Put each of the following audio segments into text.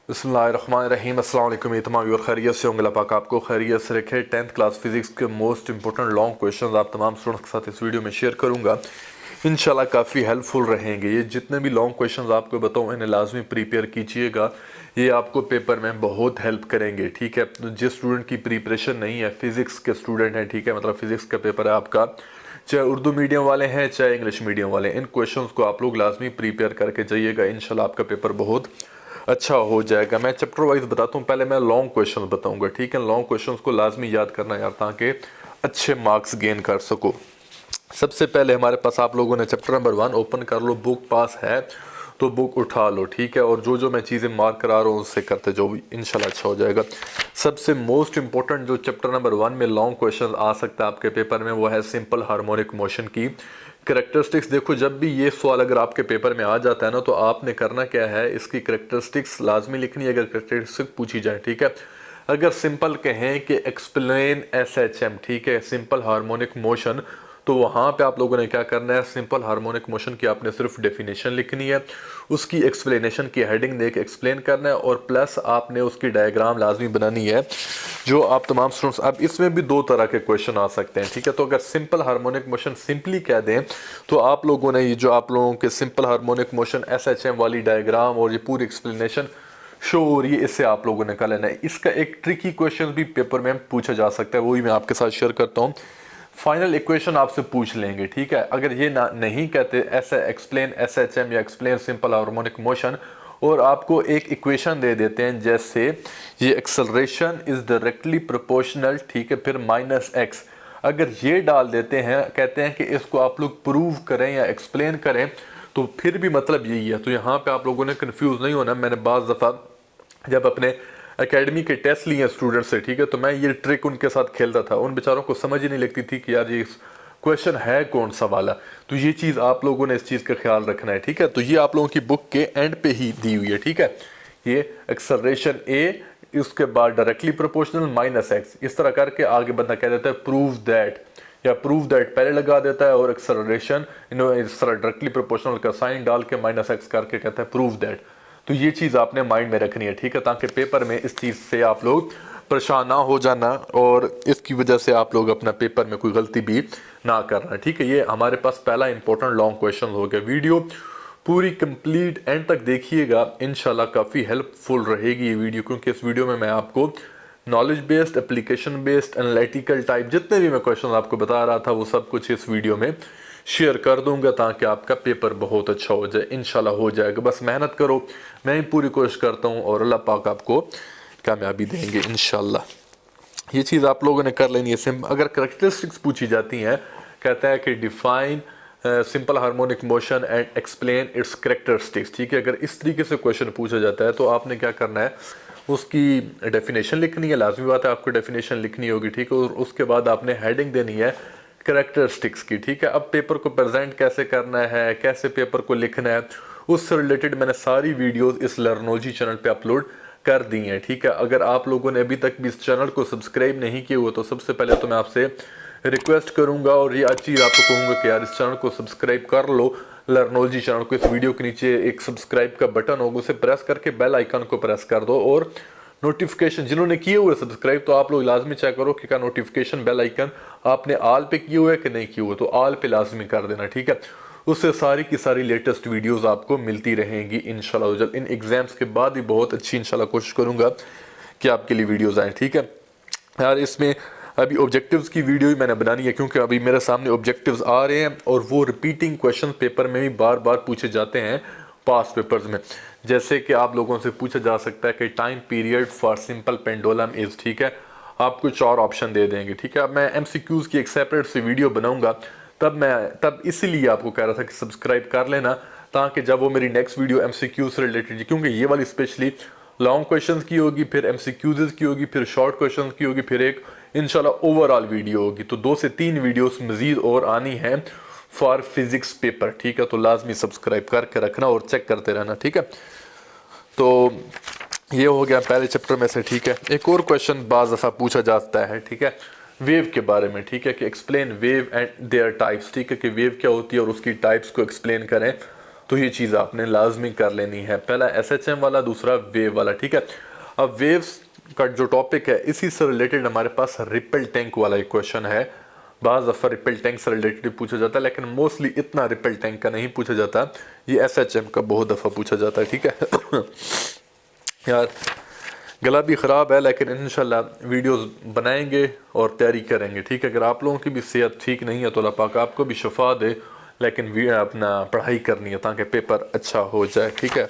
बिस्मिल्लाहिर्रहमानिर्रहीम। अस्सलाम वालेकुम। ये तमाम व्यूअर खैरियत से होंगे। अल्लाह पाक आपको खैरियत से रखे। 10th क्लास फिजिक्स के मोस्ट इंपॉर्टेंट लॉन्ग क्वेश्चंस आप तमाम स्टूडेंट्स के साथ इस वीडियो में शेयर करूंगा। इंशाल्लाह काफ़ी हेल्पफुल रहेंगे। ये जितने भी लॉन्ग क्वेश्चंस आपको बताऊँ इन्हें लाजमी प्रिपेयर कीजिएगा। ये आपको पेपर में बहुत हेल्प करेंगे। ठीक है, तो जिस स्टूडेंट की प्रिपरेशन नहीं है, फिजिक्स के स्टूडेंट हैं, ठीक है, मतलब फिजिक्स का पेपर है आपका, चाहे उर्दू मीडियम वाले हैं चाहे इंग्लिश मीडियम वाले, इन क्वेश्चंस को आप लोग लाजमी प्रिपेयर करके जाइएगा। इंशाल्लाह आपका पेपर बहुत अच्छा हो जाएगा। मैं चैप्टर वाइज बताता हूँ। पहले मैं लॉन्ग क्वेश्चंस बताऊंगा, ठीक है। लॉन्ग क्वेश्चंस को लाजमी याद करना यार, ताकि अच्छे मार्क्स गेन कर सको। सबसे पहले हमारे पास आप लोगों ने चैप्टर नंबर 1 ओपन कर लो। बुक पास है तो बुक उठा लो, ठीक है, और जो जो मैं चीज़ें मार्क करा रहा हूँ उससे करते जो भी इंशाल्लाह अच्छा हो जाएगा। सबसे मोस्ट इंपॉर्टेंट जो चैप्टर नंबर 1 में लॉन्ग क्वेश्चन आ सकता है आपके पेपर में, वो है सिंपल हार्मोनिक मोशन की करेक्टरिस्टिक्स। देखो, जब भी ये सवाल अगर आपके पेपर में आ जाता है ना, तो आपने करना क्या है, इसकी करेक्टरिस्टिक्स लाजमी लिखनी है अगर करेक्टरिस्टिक्स पूछी जाए, ठीक है। अगर सिंपल कहें कि एक्सप्लेन एसएचएम, ठीक है, सिंपल हार्मोनिक मोशन, तो वहाँ पे आप लोगों ने क्या करना है, सिंपल हार्मोनिक मोशन की आपने सिर्फ डेफिनेशन लिखनी है, उसकी एक्सप्लेनेशन की हेडिंग देके एक्सप्लेन करना है, और प्लस आपने उसकी डायग्राम लाजमी बनानी है जो आप तमाम स्टूडेंट्स। अब इसमें भी दो तरह के क्वेश्चन आ सकते हैं, ठीक है। तो अगर सिंपल हार्मोनिक मोशन सिंपली कह दें तो आप लोगों ने ये जो आप लोगों के सिंपल हार्मोनिक मोशन एसएचएम वाली डायग्राम और ये पूरी एक्सप्लेनेशन शो हो रही है, इससे आप लोगों ने कर लेना है। इसका एक ट्रिकी क्वेश्चन भी पेपर में पूछा जा सकता है, वही मैं आपके साथ शेयर करता हूँ। फाइनल इक्वेशन आपसे पूछ लेंगे, ठीक है। अगर ये नहीं कहते ऐसा एक्सप्लेन एसएचएम या एक्सप्लेन सिंपल हार्मोनिक मोशन, और आपको एक इक्वेशन दे देते हैं जैसे ये एक्सेलरेशन इज डायरेक्टली प्रोपोर्शनल, ठीक है, फिर माइनस एक्स, अगर ये डाल देते हैं, कहते हैं कि इसको आप लोग प्रूव करें या एक्सप्लेन करें, तो फिर भी मतलब यही है। तो यहाँ पे आप लोगों ने कंफ्यूज नहीं होना। मैंने बाज़ दफ़ा जब अपने एकेडमी के टेस्ट लिए स्टूडेंट से, ठीक है, तो मैं ये ट्रिक उनके साथ खेलता था। उन बेचारों को समझ ही नहीं लगती थी कि यार ये क्वेश्चन है कौन सा वाला। तो ये चीज़ आप लोगों ने इस चीज़ का ख्याल रखना है, ठीक है। तो ये आप लोगों की बुक के एंड पे ही दी हुई है, ठीक है। ये एक्सेलरेशन ए, उसके बाद डायरेक्टली प्रोपोर्शनल माइनस एक्स, इस तरह करके आगे बंदा कह देता है प्रूव दैट, या प्रूव दैट पहले लगा देता है, और एक्सेलरेशन इस तरह डायरेक्टली प्रोपोर्शनल का साइन डाल के माइनस एक्स करके कहता है प्रूव दैट। तो ये चीज़ आपने माइंड में रखनी है, ठीक है, ताकि पेपर में इस चीज़ से आप लोग परेशान ना हो जाना, और इसकी वजह से आप लोग अपना पेपर में कोई गलती भी ना करना, ठीक है। ये हमारे पास पहला इंपॉर्टेंट लॉन्ग क्वेश्चन हो गया। वीडियो पूरी कंप्लीट एंड तक देखिएगा, इंशाल्लाह काफ़ी हेल्पफुल रहेगी ये वीडियो, क्योंकि इस वीडियो में मैं आपको knowledge based, application based, analytical type जितने भी मैं क्वेश्चन आपको बता रहा था वो सब कुछ इस वीडियो में शेयर कर दूंगा, ताकि आपका पेपर बहुत अच्छा हो जाए। इंशाल्लाह हो जाएगा, बस मेहनत करो, मैं ही पूरी कोशिश करता हूँ, और अल्लाह पाक आपको कामयाबी देंगे इंशाल्लाह। ये चीज़ आप लोगों ने कर लेनी है। अगर करेक्टरिस्टिक्स पूछी जाती हैं, कहता है कि define simple harmonic motion and explain it's characteristics, ठीक है। अगर इस तरीके से क्वेश्चन पूछा जाता है तो आपने क्या करना है, उसकी डेफिनेशन लिखनी है, लाजमी बात है आपको डेफिनेशन लिखनी होगी, ठीक है, और उसके बाद आपने हेडिंग देनी है करेक्टरिस्टिक्स की, ठीक है। अब पेपर को प्रेजेंट कैसे करना है, कैसे पेपर को लिखना है, उससे रिलेटेड मैंने सारी वीडियोस इस लर्नोलॉजी चैनल पे अपलोड कर दी हैं, ठीक है। अगर आप लोगों ने अभी तक भी इस चैनल को सब्सक्राइब नहीं किया हुआ, तो सबसे पहले तो मैं आपसे रिक्वेस्ट करूंगा, और ये चीज़ आपको कहूँगा कि यार इस चैनल को सब्सक्राइब कर लो, लर्नोलॉजी चैनल को। इस वीडियो के नीचे एक सब्सक्राइब का बटन होगा, उसे प्रेस करके बेल आइकन को प्रेस कर दो, और नोटिफिकेशन जिन्होंने किए हुए सब्सक्राइब, तो आप लोग लाजमी चेक करो कि क्या नोटिफिकेशन बेल आइकन आपने ऑल पे किए हुए है कि नहीं किए हुए, तो ऑल पे लाजमी कर देना, ठीक है। उससे सारी की सारी लेटेस्ट वीडियोस आपको मिलती रहेंगी इंशाल्लाह। जल्द इन एग्जाम्स के बाद ही बहुत अच्छी इंशाल्लाह कोशिश करूंगा कि आपके लिए वीडियोस आए, ठीक है यार। इसमें अभी ऑब्जेक्टिव्स की वीडियो ही मैंने बनानी है, क्योंकि अभी मेरे सामने ऑब्जेक्टिव्स आ रहे हैं, और वो रिपीटिंग क्वेश्चन पेपर में भी बार बार पूछे जाते हैं पास्ट पेपर्स में। जैसे कि आप लोगों से पूछा जा सकता है कि time period for simple pendulum is, ठीक है, आपको 4 ऑप्शन दे देंगे, ठीक है। अब मैं एमसीक्यूज की एक सेपरेट सी वीडियो बनाऊंगा, तब इसीलिए आपको कह रहा था कि सब्सक्राइब कर लेना, ताकि जब वो मेरी नेक्स्ट वीडियो एमसीक्यू से रिलेटेड, क्योंकि ये वाली स्पेशली लॉन्ग क्वेश्चंस की होगी, फिर एमसीक्यूज की होगी, फिर शॉर्ट क्वेश्चंस की होगी, फिर एक इंशाल्लाह ओवरऑल वीडियो होगी। तो 2 से 3 वीडियोस मजीद और आनी है फॉर फिजिक्स पेपर, ठीक है। तो लाजमी सब्सक्राइब करके रखना और चेक करते रहना, ठीक है। तो ये हो गया पहले चैप्टर में से, ठीक है। एक और क्वेश्चन बाज़ दफ़ा पूछा जाता है, ठीक है, वेव के बारे में, ठीक है, कि explain wave and there types, ठीक है, कि वेव क्या होती है और उसकी टाइप्स को एक्सप्लेन करें। तो ये चीज़ आपने लाजमी कर लेनी है। पहला SHM वाला, दूसरा वेव वाला, ठीक है। अब वेव्स का जो टॉपिक है इसी से रिलेटेड हमारे पास रिपल टैंक वाला एक क्वेश्चन है। बाज़ दफ़ा रिपल टैंक से रिलेटेड पूछा जाता है, लेकिन मोस्टली इतना रिपल टैंक का नहीं पूछा जाता। ये SHM का बहुत दफ़ा पूछा जाता है, ठीक है। यार गला भी ख़राब है, लेकिन इंशाल्लाह वीडियोस बनाएंगे और तैयारी करेंगे, ठीक है। अगर आप लोगों की भी सेहत ठीक नहीं है तो अल्लाह पाक आपको भी शफा दे, लेकिन अपना पढ़ाई करनी है ताकि पेपर अच्छा हो जाए, ठीक है।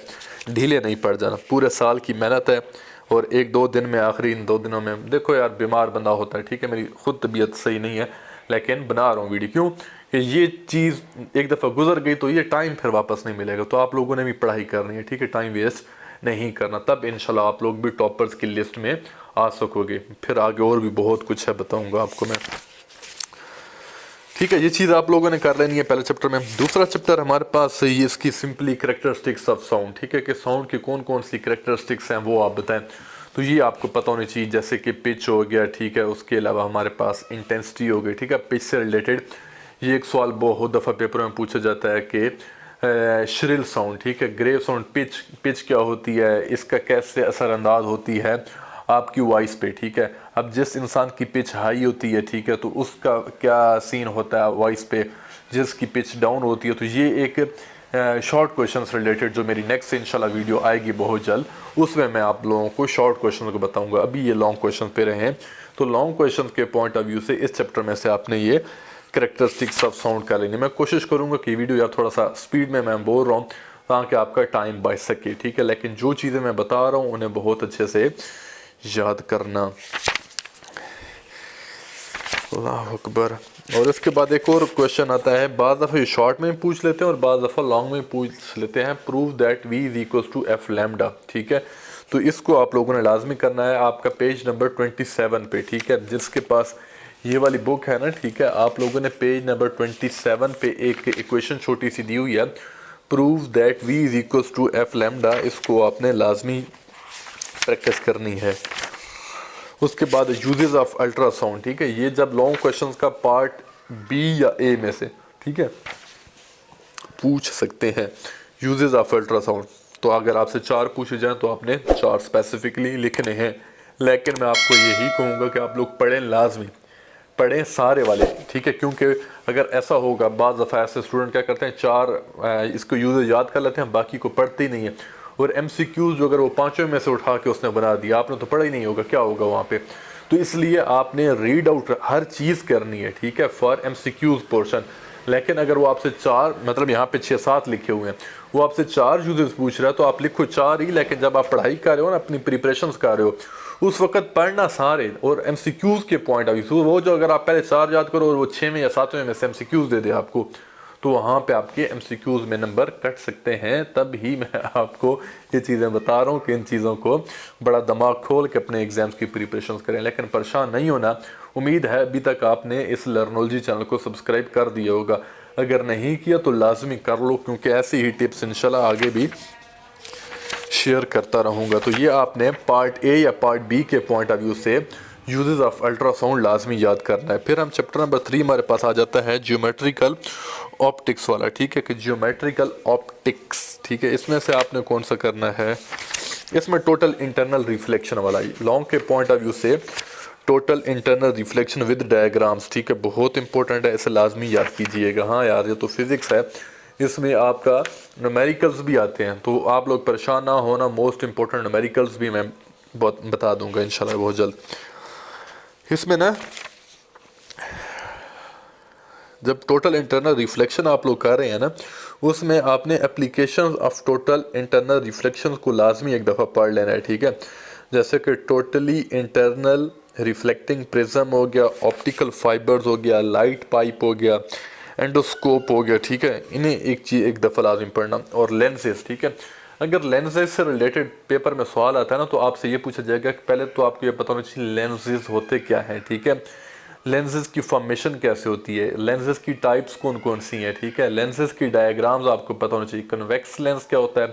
ढीले नहीं पड़ जाना, पूरे साल की मेहनत है और एक दो दिन में, आखिरी इन 2 दिनों में देखो यार बीमार बंदा होता है, ठीक है। मेरी खुद तबीयत सही नहीं है, लेकिन बना रहा हूँ वीडियो, क्यों कि ये चीज़ एक दफ़ा गुजर गई तो ये टाइम फिर वापस नहीं मिलेगा। तो आप लोगों ने भी पढ़ाई करनी है, ठीक है, टाइम वेस्ट नहीं करना, तब इंशाल्लाह आप लोग भी टॉपर्स की लिस्ट में आ सकोगे। फिर आगे और भी बहुत कुछ है, बताऊंगा आपको मैं, ठीक है। ये चीज़ आप लोगों ने कर लेनी है पहले चैप्टर में। दूसरा चैप्टर हमारे पास ये इसकी सिंपली कैरेक्टरिस्टिक्स ऑफ साउंड, ठीक है, कि साउंड की कौन कौन सी कैरेक्टरिस्टिक्स हैं वो आप बताएं। तो ये आपको पता होनी चाहिए, जैसे कि पिच हो गया, ठीक है, उसके अलावा हमारे पास इंटेंसिटी हो गई, ठीक है, पिच से रिलेटेड। ये एक सवाल बहुत दफ़ा पेपर में पूछा जाता है कि श्रिल साउंड, ठीक है, ग्रेव साउंड, पिच क्या होती है, इसका कैसे असरअंदाज होती है आपकी वॉइस पे, ठीक है। अब जिस इंसान की पिच हाई होती है, ठीक है, तो उसका क्या सीन होता है वॉइस पे, जिसकी पिच डाउन होती है। तो ये एक शॉर्ट क्वेश्चन रिलेटेड जो मेरी नेक्स्ट इंशाल्लाह वीडियो आएगी बहुत जल्द, उसमें मैं आप लोगों को शॉर्ट क्वेश्चन को बताऊंगा। अभी ये लॉन्ग क्वेश्चन पे रहे हैं, तो लॉन्ग क्वेश्चन के पॉइंट ऑफ व्यू से इस चैप्टर में से आपने ये कैरेक्टरिस्टिक्स ऑफ साउंड कर लेनी। मैं कोशिश करूंगा कि वीडियो यार थोड़ा सा स्पीड में मैं बोल रहा हूँ ताकि आपका टाइम बच सके, ठीक है, लेकिन जो चीज़ें मैं बता रहा हूँ उन्हें बहुत अच्छे से याद करना। अल्लाह अकबर। और इसके बाद एक और क्वेश्चन आता है, बाज़ दफ़ा शॉर्ट में पूछ लेते हैं और बाज़ दफ़ा लॉन्ग में पूछ लेते हैं, prove that v is equal to f lambda, ठीक है। तो इसको आप लोगों ने लाजमी करना है आपका पेज नंबर 27 पे, ठीक है। जिसके पास ये वाली बुक है ना, ठीक है, आप लोगों ने पेज नंबर 27 पे एक इक्वेशन छोटी सी दी हुई है, prove that v is equal to f lambda, इसको आपने लाजमी प्रैक्टिस करनी है। उसके बाद यूजेस ऑफ अल्ट्रासाउंड, ठीक है, ये जब लॉन्ग क्वेश्चंस का पार्ट बी या ए में से, ठीक है, पूछ सकते हैं यूजेस ऑफ अल्ट्रासाउंड। तो अगर आपसे 4 पूछे जाएं तो आपने 4 स्पेसिफिकली लिखने हैं, लेकिन मैं आपको यही कहूँगा कि आप लोग पढ़ें, लाजमी पढ़ें सारे वाले, ठीक है। क्योंकि अगर ऐसा होगा, बाज़ दफ़ा ऐसे स्टूडेंट क्या करते हैं, 4 इसको यूजेस याद कर लेते हैं, बाकी को पढ़ते ही नहीं है। और MCQs जो अगर वो 5 में से उठा के उसने बना दिया, आपने तो पढ़ा ही नहीं होगा, क्या होगा वहाँ पे। तो इसलिए आपने रीड आउट हर चीज़ करनी है, ठीक है, फॉर MCQs पोर्शन। लेकिन अगर वो आपसे 4, मतलब यहाँ पे 6-7 लिखे हुए हैं, वो आपसे 4 यूजेस पूछ रहा है तो आप लिखो 4 ही, लेकिन जब आप पढ़ाई कर रहे हो ना, अपनी प्रिपरेशंस कर रहे हो, उस वक्त पढ़ना सारे। और MCQs के पॉइंट ऑफ व्यू वो जो अगर आप पहले 4 याद करो और वो 6 में या 7वें में से MCQs दे दे आपको, तो वहाँ पे आपके MCQs में नंबर कट सकते हैं। तब ही मैं आपको ये चीज़ें बता रहा हूँ कि इन चीज़ों को बड़ा दिमाग खोल के अपने एग्जाम्स की प्रिपरेशन करें, लेकिन परेशान नहीं होना। उम्मीद है अभी तक आपने इस लर्नोलॉजी चैनल को सब्सक्राइब कर दिया होगा, अगर नहीं किया तो लाजमी कर लो, क्योंकि ऐसी ही टिप्स इंशाल्लाह आगे भी शेयर करता रहूँगा। तो ये आपने पार्ट ए या पार्ट बी के पॉइंट ऑफ व्यू से यूजेस ऑफ अल्ट्रासाउंड लाजमी याद करना है। फिर हम चैप्टर नंबर 3 हमारे पास आ जाता है ज्योमेट्रिकल ऑप्टिक्स वाला, ठीक है, कि ज्योमेट्रिकल ऑप्टिक्स, ठीक है, इसमें से आपने कौन सा करना है, इसमें टोटल इंटरनल रिफ्लेक्शन वाला, लॉन्ग के पॉइंट ऑफ व्यू से total internal reflection with diagrams, ठीक है, बहुत इंपॉर्टेंट है, इसे लाजमी याद कीजिएगा। हाँ यार, ये तो फिजिक्स है, इसमें आपका न्यूमेरिकल्स भी आते हैं, तो आप लोग परेशान ना होना, मोस्ट इंपॉर्टेंट न्यूमेरिकल्स भी मैं बहुत बता दूंगा इंशाल्लाह बहुत जल्द। इसमें ना जब टोटल इंटरनल रिफ्लेक्शन आप लोग कर रहे हैं ना, उसमें आपने application of total internal reflection को लाजमी एक दफ़ा पढ़ लेना है, ठीक है। जैसे कि टोटली इंटरनल रिफ्लेक्टिंग प्रिज्म हो गया, ऑप्टिकल फाइबर्स हो गया, लाइट पाइप हो गया, एंडोस्कोप हो गया, ठीक है, इन्हें एक चीज़ एक दफ़ा लाजमी पढ़ना। और लेंसेज, ठीक है, अगर लेंसेज से रिलेटेड पेपर में सवाल आता है ना, तो आपसे ये पूछा जाएगा कि पहले तो आपको ये पता होना चाहिए लेंसेज होते क्या हैं, ठीक है, लेंसेज की फॉर्मेशन कैसे होती है, लेंसेज की टाइप्स कौन कौन सी हैं, ठीक है, लेंसेज की डायग्राम्स आपको पता होना चाहिए, कन्वेक्स लेंस क्या होता है,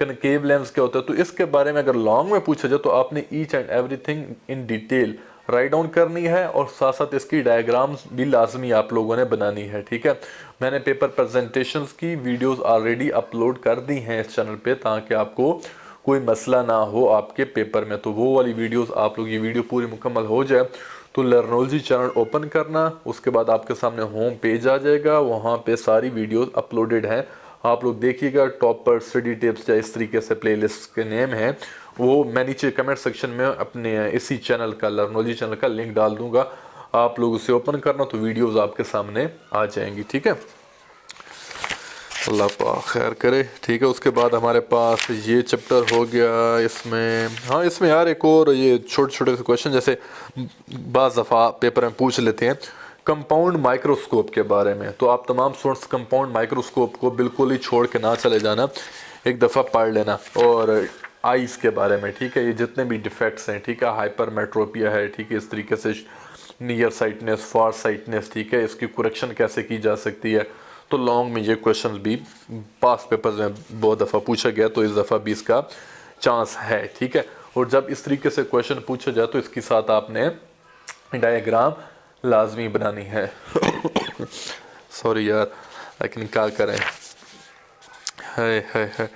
कनकेव लेंस क्या होता है। तो इसके बारे में अगर लॉन्ग में पूछा जाए तो आपने each and everything in detail write down करनी है और साथ साथ इसकी डायग्राम्स भी लाजमी आप लोगों ने बनानी है, ठीक है। मैंने पेपर प्रेजेंटेशंस की वीडियोस ऑलरेडी अपलोड कर दी हैं इस चैनल पे, ताकि आपको कोई मसला ना हो आपके पेपर में। तो वो वाली वीडियोस आप लोग, ये वीडियो पूरी मुकम्मल हो जाए तो लर्नोलॉजी चैनल ओपन करना, उसके बाद आपके सामने होम पेज आ जाएगा, वहाँ पे सारी वीडियोस अपलोडेड हैं, आप लोग देखिएगा। टॉपर, स्टडी टिप्स या इस तरीके से प्लेलिस्ट के नेम हैं, वो मैं नीचे कमेंट सेक्शन में अपने इसी चैनल का, लर्नोलॉजी चैनल का लिंक डाल दूंगा, आप लोग उसे ओपन करना तो वीडियोस आपके सामने आ जाएंगी, ठीक है। अल्लाह पाक खैर करे, ठीक है। उसके बाद हमारे पास ये चैप्टर हो गया। इसमें हाँ, इसमें यार एक और ये छोटे छोटे से क्वेश्चन जैसे बाज़ दफ़ा पेपर में पूछ लेते हैं कंपाउंड माइक्रोस्कोप के बारे में, तो आप तमाम स्टूडेंट्स कंपाउंड माइक्रोस्कोप को बिल्कुल ही छोड़ के ना चले जाना, एक दफ़ा पढ़ लेना। और आइज़ के बारे में, ठीक है, ये जितने भी डिफेक्ट्स हैं, ठीक है, हाइपरमेट्रोपिया है, ठीक है, इस तरीके से नियर साइटनेस, फार साइटनेस, ठीक है, इसकी करेक्शन कैसे की जा सकती है। तो लॉन्ग में ये क्वेश्चन भी पास पेपर्स में बहुत दफ़ा पूछा गया, तो इस दफ़ा भी इसका चांस है, ठीक है। और जब इस तरीके से क्वेश्चन पूछा जाए तो इसके साथ आपने डायग्राम लाजमी बनानी है। सॉरी यार, लेकिन क्या करें, है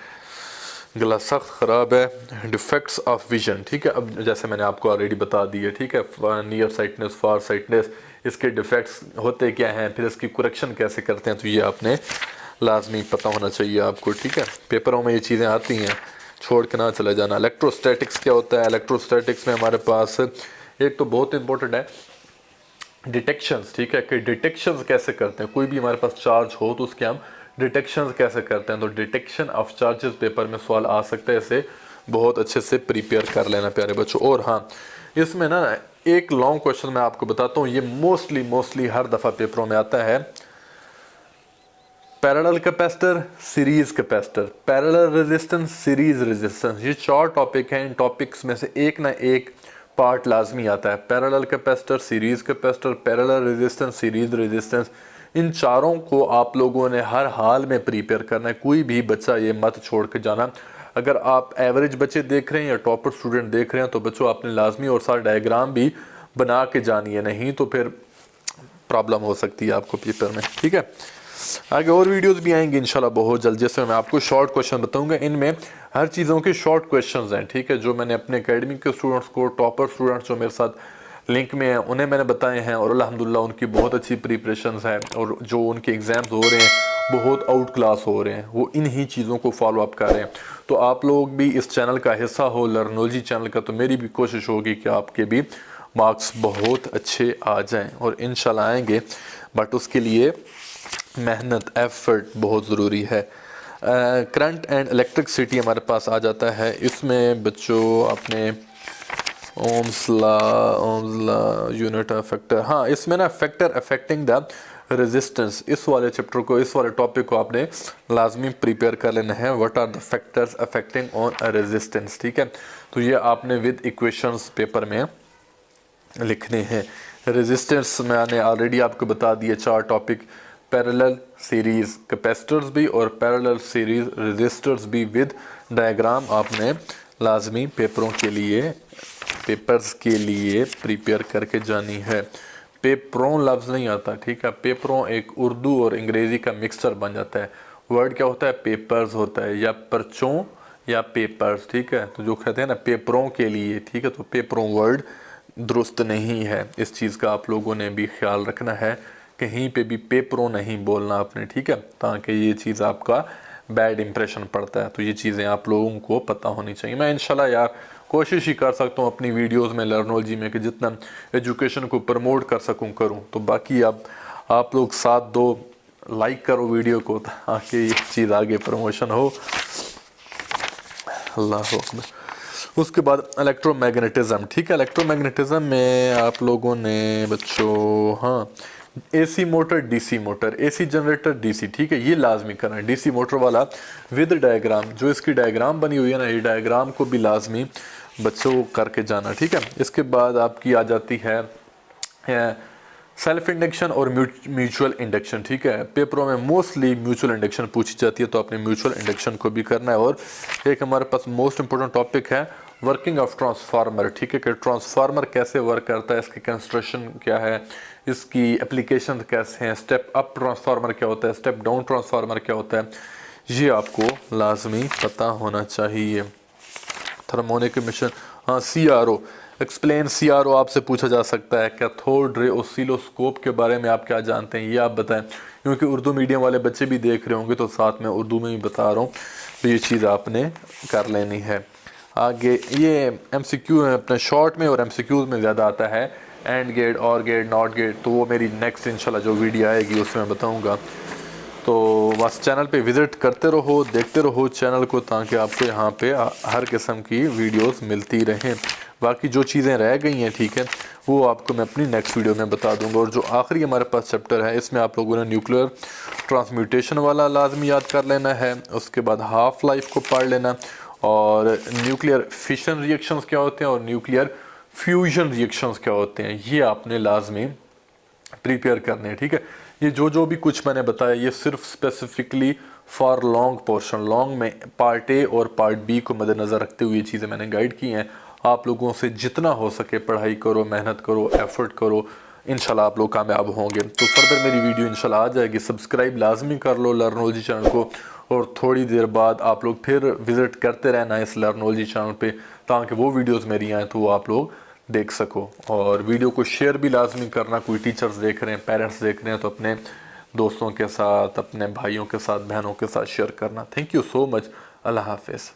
गला सख्त ख़राब है। डिफेक्ट्स ऑफ विजन, ठीक है, अब जैसे मैंने आपको ऑलरेडी बता दिया, ठीक है, नियर साइटनेस, फार साइटनेस, इसके डिफेक्ट्स होते क्या हैं, फिर इसकी करेक्शन कैसे करते हैं, तो ये आपने लाजमी पता होना चाहिए आपको, ठीक है। पेपरों में ये चीज़ें आती हैं, छोड़ के ना चला जाना। इलेक्ट्रोस्टैटिक्स क्या होता है, इलेक्ट्रोस्टैटिक्स में हमारे पास एक तो बहुत इंपॉर्टेंट है डिटेक्शंस, ठीक है, कि डिटेक्शंस कैसे करते हैं, कोई भी हमारे पास चार्ज हो तो उसके हम डिटेक्शंस कैसे करते हैं। तो डिटेक्शन ऑफ चार्जेस पेपर में सवाल आ सकता है, इसे बहुत अच्छे से प्रिपेयर कर लेना प्यारे बच्चों। और हाँ, इसमें ना एक लॉन्ग क्वेश्चन मैं आपको बताता हूँ, ये मोस्टली हर दफ़ा पेपरों में आता है। Parallel capacitor, series capacitor, parallel resistance, series resistance, ये 4 टॉपिक हैं। इन टॉपिक्स में से एक ना एक पार्ट लाजमी आता है। Parallel capacitor, series capacitor, parallel resistance, series resistance, इन चारों को आप लोगों ने हर हाल में प्रिपेयर करना है। कोई भी बच्चा ये मत छोड़ के जाना। अगर आप एवरेज बच्चे देख रहे हैं या टॉपर स्टूडेंट देख रहे हैं तो बच्चों आपने लाजमी और सारा डायग्राम भी बना के जानी है, नहीं तो फिर प्रॉब्लम हो सकती है आपको पेपर में, ठीक है। आगे और वीडियोस भी आएंगे इंशाल्लाह बहुत जल्द, जैसे मैं आपको शॉर्ट क्वेश्चन बताऊंगा, इनमें हर चीज़ों के शॉर्ट क्वेश्चंस हैं, ठीक है, जो मैंने अपने एकेडमी के स्टूडेंट्स को, टॉपर स्टूडेंट्स जो मेरे साथ लिंक में हैं, उन्हें मैंने बताए हैं और अल्हम्दुलिल्लाह उनकी बहुत अच्छी प्रिपरेशंस है और जो उनके एग्ज़ाम्स हो रहे हैं बहुत आउट क्लास हो रहे हैं, वो इन्हीं चीज़ों को फॉलो अप कर रहे हैं। तो आप लोग भी इस चैनल का हिस्सा हो, लर्नोलॉजी चैनल का, तो मेरी भी कोशिश होगी कि आपके भी मार्क्स बहुत अच्छे आ जाएं और इंशाल्लाह आएंगे, बट उसके लिए मेहनत, एफर्ट बहुत ज़रूरी है। करंट एंड इलेक्ट्रिसिटी हमारे पास आ जाता है। इसमें बच्चों अपने Ohm's law unit of factor, हाँ, इसमें ना फैक्टर अफेक्टिंग द रेजिस्टेंस, इस वाले चैप्टर को, इस वाले टॉपिक को आपने लाजमी प्रिपेयर कर लेना है। What are the factors affecting on resistance, ठीक है, तो ये आपने विद इक्वेशंस पेपर में लिखने हैं। रेजिस्टेंस मैंने ऑलरेडी आपको बता दिया 4 टॉपिक, पैरेलल सीरीज कैपेसिटर्स भी और पैरेलल सीरीज रेजिस्टर्स भी विद डायग्राम आपने लाजमी पेपर्स के लिए प्रिपेयर करके जानी है। पेपरों लफ्ज़ नहीं आता, ठीक है, पेपरों एक उर्दू और अंग्रेज़ी का मिक्सचर बन जाता है। वर्ड क्या होता है, पेपर्स होता है, या पर्चों या पेपर्स, ठीक है, तो जो कहते हैं ना पेपरों के लिए, ठीक है, तो पेपरों वर्ड दुरुस्त नहीं है। इस चीज़ का आप लोगों ने भी ख्याल रखना है, कहीं पे भी पेपरों नहीं बोलना आपने, ठीक है, ताकि ये चीज़ आपका बैड इंप्रेशन पड़ता है। तो ये चीज़ें आप लोगों को पता होनी चाहिए। मैं इंशाल्लाह यार कोशिश ही कर सकता हूँ अपनी वीडियोस में लर्नोलॉजी में कि जितना एजुकेशन को प्रमोट कर सकूँ करूँ। तो बाकी अब आप लोग साथ दो, लाइक करो वीडियो को ताकि ये चीज़ आगे प्रमोशन हो। अल्लाह अकबर। उसके बाद इलेक्ट्रोमैग्नेटिज्म, ठीक है, इलेक्ट्रोमैग्नेटिज्म में आप लोगों ने बच्चों, हाँ, AC motor, DC motor, AC generator, DC, ठीक है, ये लाजमी करना है। डीसी मोटर वाला विद डायग्राम, जो इसकी डायग्राम बनी हुई है ना, ये डायग्राम को भी लाजमी बच्चों को करके जाना, ठीक है। इसके बाद आपकी आ जाती है सेल्फ इंडक्शन और म्यूचुअल इंडक्शन, ठीक है, पेपरों में मोस्टली म्यूचुअल इंडक्शन पूछी जाती है, तो आपने म्यूचुअल इंडक्शन को भी करना है। और एक हमारे पास मोस्ट इंपॉर्टेंट टॉपिक है वर्किंग ऑफ ट्रांसफार्मर, ठीक है, कि ट्रांसफार्मर कैसे वर्क करता है, इसकी कंस्ट्रक्शन क्या है, इसकी एप्लीकेशन कैसे हैं, स्टेप अप ट्रांसफार्मर क्या होता है, स्टेप डाउन ट्रांसफार्मर क्या होता है, ये आपको लाजमी पता होना चाहिए। थर्मोनिक इमिशन, हाँ CRO, एक्सप्लेन CRO आपसे पूछा जा सकता है। कैथोड रे ऑसिलोस्कोप के बारे में आप क्या जानते हैं, ये आप बताएं, क्योंकि उर्दू मीडियम वाले बच्चे भी देख रहे होंगे तो साथ में उर्दू में ही बता रहा हूँ, तो ये चीज़ आपने कर लेनी है। आगे ये MCQ है, अपने शॉर्ट में और MCQ में ज़्यादा आता है, एंड गेट, और गेट, नॉट गेट, तो वो मेरी नेक्स्ट इंशाल्लाह जो वीडियो आएगी उसमें बताऊँगा। तो बस चैनल पे विज़िट करते रहो, देखते रहो चैनल को, ताकि आपको यहाँ पे हर किस्म की वीडियोस मिलती रहें। बाकी जो चीज़ें रह गई हैं, ठीक है, वो आपको मैं अपनी नेक्स्ट वीडियो में बता दूंगा। और जो आखिरी हमारे पास चैप्टर है, इसमें आप लोगों ने न्यूक्लियर ट्रांसम्यूटेशन वाला लाजमी याद कर लेना है, उसके बाद हाफ लाइफ को पढ़ लेना, और न्यूक्लियर फिशन रिएक्शंस क्या होते हैं और न्यूक्लियर फ्यूजन रिएक्शंस क्या होते हैं, ये आपने लाजमी प्रिपेयर करने हैं, ठीक है। ये जो भी कुछ मैंने बताया, ये सिर्फ specifically for long portion, long में पार्ट ए और पार्ट बी को मद्देनज़र रखते हुए ये चीज़ें मैंने गाइड की हैं। आप लोगों से जितना हो सके पढ़ाई करो, मेहनत करो, एफर्ट करो, इंशाल्लाह आप लोग कामयाब होंगे। तो फर्दर मेरी वीडियो इंशाल्लाह आ जाएगी, सब्सक्राइब लाजमी कर लो लर्नोलॉजी चैनल को, और थोड़ी देर बाद आप लोग फिर विज़िट करते रहना इस लर्नोलॉजी चैनल पे, ताकि वो वीडियोस मेरी आएँ तो वो आप लोग देख सको। और वीडियो को शेयर भी लाजमी करना, कोई टीचर्स देख रहे हैं, पेरेंट्स देख रहे हैं, तो अपने दोस्तों के साथ, अपने भाइयों के साथ, बहनों के साथ शेयर करना। Thank you so much. अल्लाह हाफिज़।